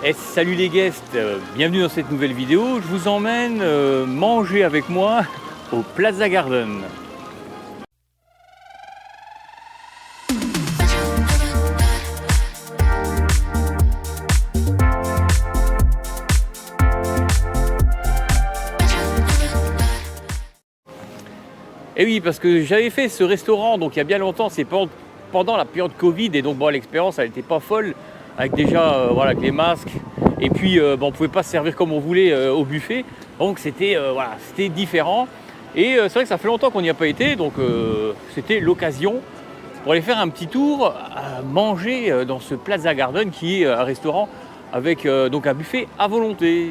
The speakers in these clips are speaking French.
Et salut les guests, bienvenue dans cette nouvelle vidéo. Je vous emmène manger avec moi au Plaza Garden. Et oui, parce que j'avais fait ce restaurant donc il y a bien longtemps, c'est pendant la période Covid, et donc bon, l'expérience elle n'était pas folle, avec déjà voilà, avec les masques, et puis bon, on ne pouvait pas se servir comme on voulait au buffet, donc c'était voilà, c'était différent. Et c'est vrai que ça fait longtemps qu'on n'y a pas été, donc c'était l'occasion pour aller faire un petit tour, manger dans ce Plaza Garden qui est un restaurant avec donc un buffet à volonté.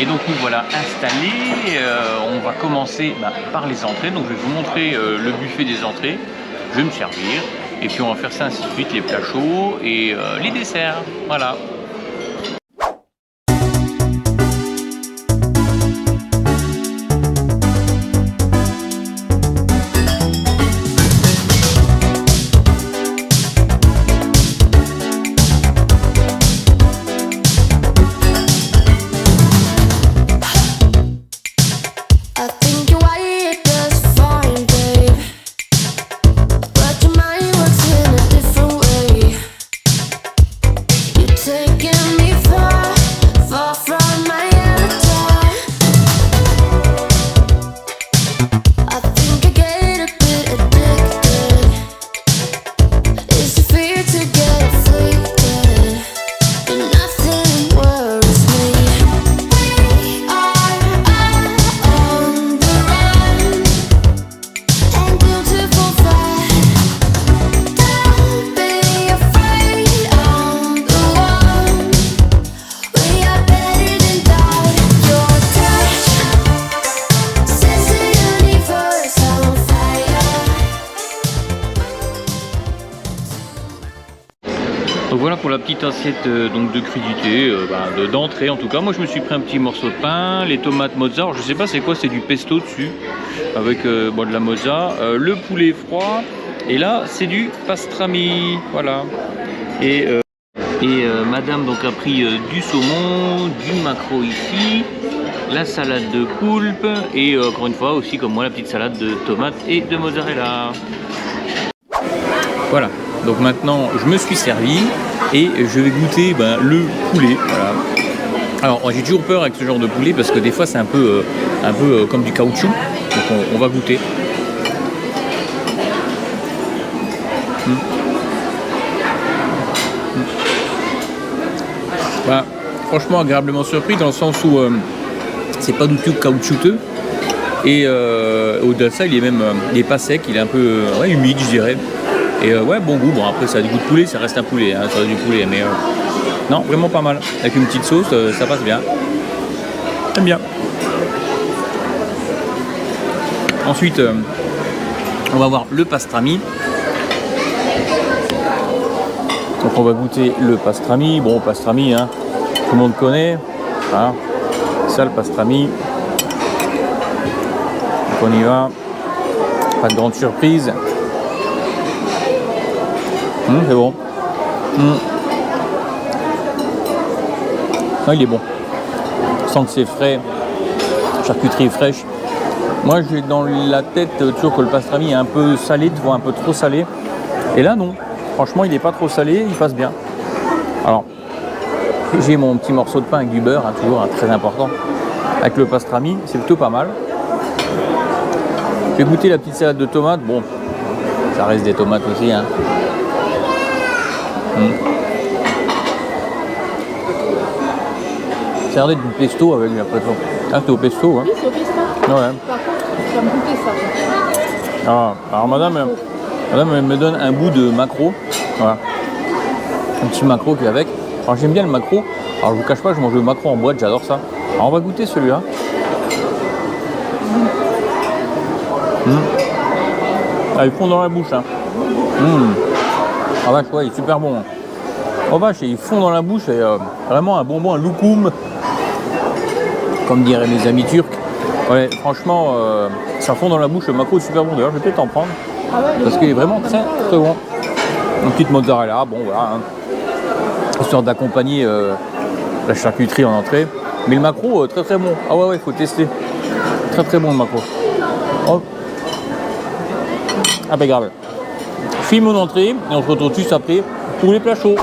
Et donc nous voilà installés, on va commencer par les entrées, donc je vais vous montrer le buffet des entrées, je vais me servir, et puis on va faire ça ainsi de suite, les plats chauds et les desserts, voilà. Donc voilà pour la petite assiette donc de crudité, d'entrée en tout cas. Moi je me suis pris un petit morceau de pain, les tomates mozza, alors, je sais pas c'est quoi, c'est du pesto dessus, avec de la mozza, le poulet froid, et là c'est du pastrami, voilà. Et madame donc a pris du saumon, du maquereau ici, la salade de poulpe, et encore une fois aussi comme moi la petite salade de tomates et de mozzarella. Voilà, donc maintenant je me suis servi et je vais goûter le poulet. Voilà. Alors j'ai toujours peur avec ce genre de poulet parce que des fois c'est un peu comme du caoutchouc, donc on va goûter. Franchement agréablement surpris dans le sens où c'est pas du tout caoutchouteux, et au-delà de ça il est pas sec, il est un peu humide je dirais. Et ouais, bon goût, bon après ça a du goût de poulet, ça reste un poulet, hein, ça a du poulet, mais non, vraiment pas mal. Avec une petite sauce, ça passe bien. J'aime bien. Ensuite, on va voir le pastrami. Donc on va goûter le pastrami. Bon, pastrami, hein, tout le monde connaît. Voilà. Ça, le pastrami. Donc on y va. Pas de grande surprise. C'est bon. Ah, il est bon. On sent que c'est frais. Charcuterie fraîche. Moi j'ai dans la tête toujours que le pastrami est un peu salé, tu vois, un peu trop salé. Et là non. Franchement il n'est pas trop salé, il passe bien. Alors j'ai mon petit morceau de pain avec du beurre, hein, toujours très important. Avec le pastrami, c'est plutôt pas mal. vais goûter la petite salade de tomates. Bon, ça reste des tomates aussi. Hein. Ça a l'air d'être du pesto avec l'impression. Ah, c'est au pesto, hein? Oui, c'est au pesto. Ouais. Par contre, tu vas me goûter ça. Ah, alors madame, elle me donne un bout de maquereau. Voilà. Un petit maquereau qu'il y a avec. Alors j'aime bien le maquereau. Alors je vous cache pas, je mange le maquereau en boîte, j'adore ça. Alors on va goûter celui-là. Ah, il fond dans la bouche. Hein. Ah vache, ouais, il est super bon. Hein. Oh vache, il fond dans la bouche. Et, vraiment un bonbon, un loukoum. Comme diraient mes amis turcs. Ouais, franchement, ça fond dans la bouche. Le maquereau est super bon. D'ailleurs, je vais peut-être en prendre. Ah ouais, parce qu'il est vraiment très très bon. Une petite mozzarella, bon voilà. Hein. Histoire d'accompagner la charcuterie en entrée. Mais le maquereau, très très bon. Ah ouais, il faut tester. Très très bon le maquereau. Oh. Ah ben grave. Je filme mon entrée et on se retrouve juste après pour les plats chauds.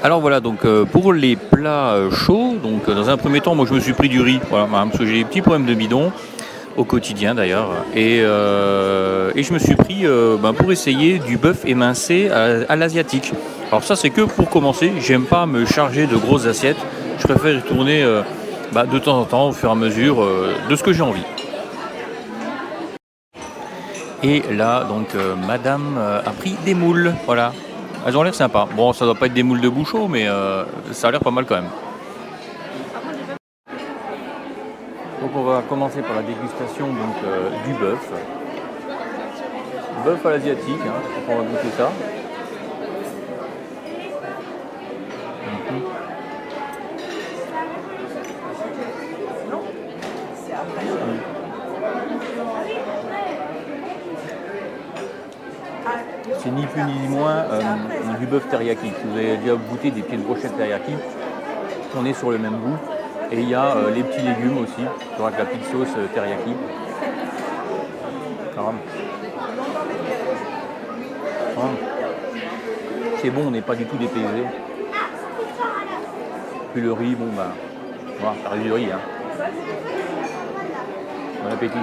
Alors voilà, donc pour les plats chauds, donc dans un premier temps, moi je me suis pris du riz, voilà, parce que j'ai des petits problèmes de bidon, au quotidien d'ailleurs, et je me suis pris, pour essayer, du bœuf émincé à l'asiatique. Alors ça c'est que pour commencer, j'aime pas me charger de grosses assiettes, je préfère y tourner de temps en temps, au fur et à mesure de ce que j'ai envie. Et là, donc, madame a pris des moules, voilà. Elles ont l'air sympas. Bon, ça doit pas être des moules de bouchon, mais ça a l'air pas mal quand même. Donc on va commencer par la dégustation donc, du bœuf. Bœuf à l'asiatique, hein. Donc on va goûter ça. C'est ni plus ni moins du bœuf teriyaki. Si vous avez déjà goûté des petites brochettes teriyaki, on est sur le même goût. Et il y a les petits légumes aussi, avec la petite sauce teriyaki. C'est bon, on n'est pas du tout dépaysé. Puis le riz, bon voilà, ça reste du riz. Hein. Bon appétit.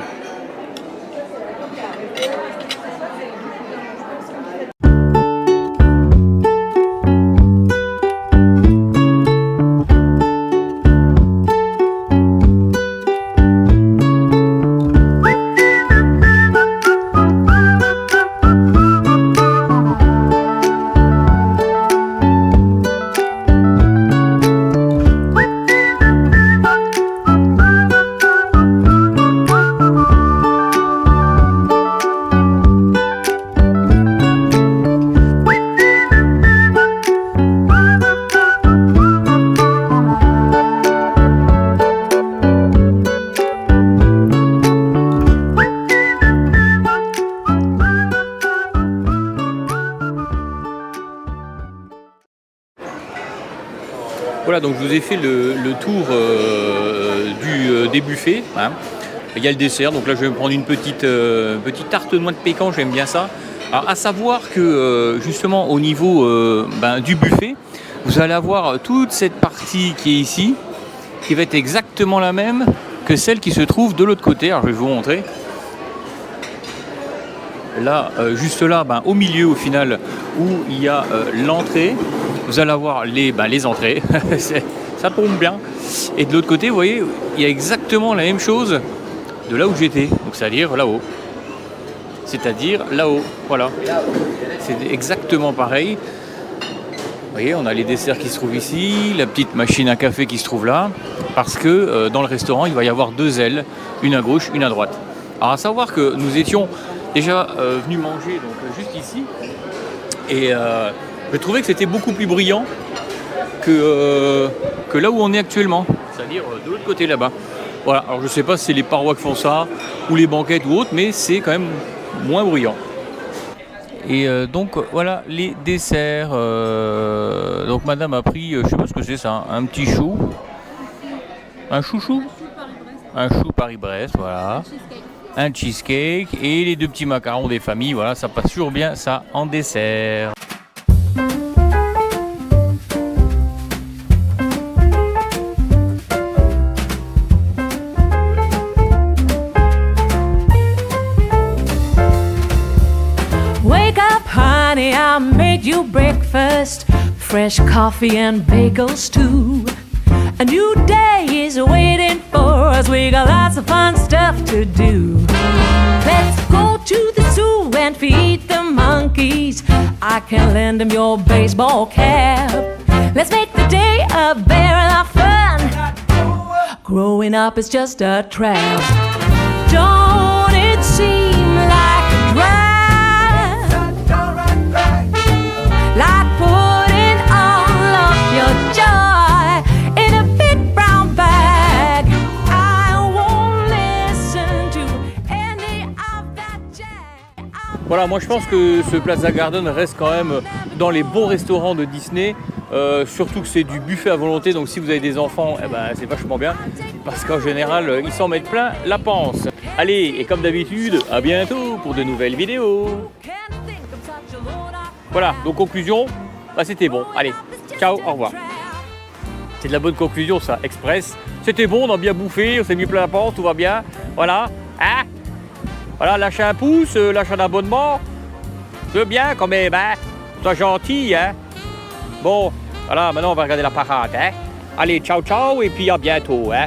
Voilà, donc je vous ai fait le tour des buffets. Hein. Il y a le dessert, donc là je vais me prendre une petite tarte noix de pécan, j'aime bien ça. Alors, à savoir que justement au niveau du buffet, vous allez avoir toute cette partie qui est ici, qui va être exactement la même que celle qui se trouve de l'autre côté. Alors je vais vous montrer. là, juste là, au milieu au final, où il y a l'entrée, vous allez avoir les entrées, ça tombe bien. Et de l'autre côté, vous voyez, il y a exactement la même chose de là où j'étais, donc c'est-à-dire là-haut. Voilà. C'est exactement pareil. Vous voyez, on a les desserts qui se trouvent ici, la petite machine à café qui se trouve là, parce que dans le restaurant, il va y avoir 2 ailes, une à gauche, une à droite. Alors à savoir que nous étions déjà venus manger donc juste ici, et je trouvais que c'était beaucoup plus bruyant que là où on est actuellement, c'est-à-dire de l'autre côté là-bas. Voilà, alors je sais pas si c'est les parois qui font ça, ou les banquettes ou autres, mais c'est quand même moins bruyant. Et donc voilà les desserts. Donc madame a pris, je sais pas ce que c'est ça, un petit chou. Un chouchou. Un chou Paris-Brest, voilà. Un cheesecake et les 2 petits macarons des familles, voilà, ça passe toujours bien ça en dessert. Wake up, honey, I made you breakfast, fresh coffee and bagels too. A new day is waiting for us, we got lots of fun stuff to do. Let's go to the zoo and feed the monkeys, I can lend them your baseball cap. Let's make the day a very lot of fun, growing up is just a trap. Don't it seem like a drag, like putting all of your joy in a big brown bag? I won't listen to any of that jazz. Voilà, moi je pense que ce Plaza Garden reste quand même dans les bons restaurants de Disney. Surtout que c'est du buffet à volonté, donc si vous avez des enfants, c'est vachement bien, parce qu'en général ils s'en mettent plein la panse. Allez, et comme d'habitude, à bientôt pour de nouvelles vidéos. Voilà, donc conclusion, c'était bon. Allez, ciao, au revoir. C'est de la bonne conclusion ça, express. C'était bon, on a bien bouffé, on s'est mis plein la panse, tout va bien. Voilà, hein? Voilà, lâchez un pouce, lâchez un abonnement. C'est bien quand même, hein? Sois gentil, hein? Bon, voilà, maintenant on va regarder la parade, hein? Allez, ciao, ciao, et puis à bientôt, hein?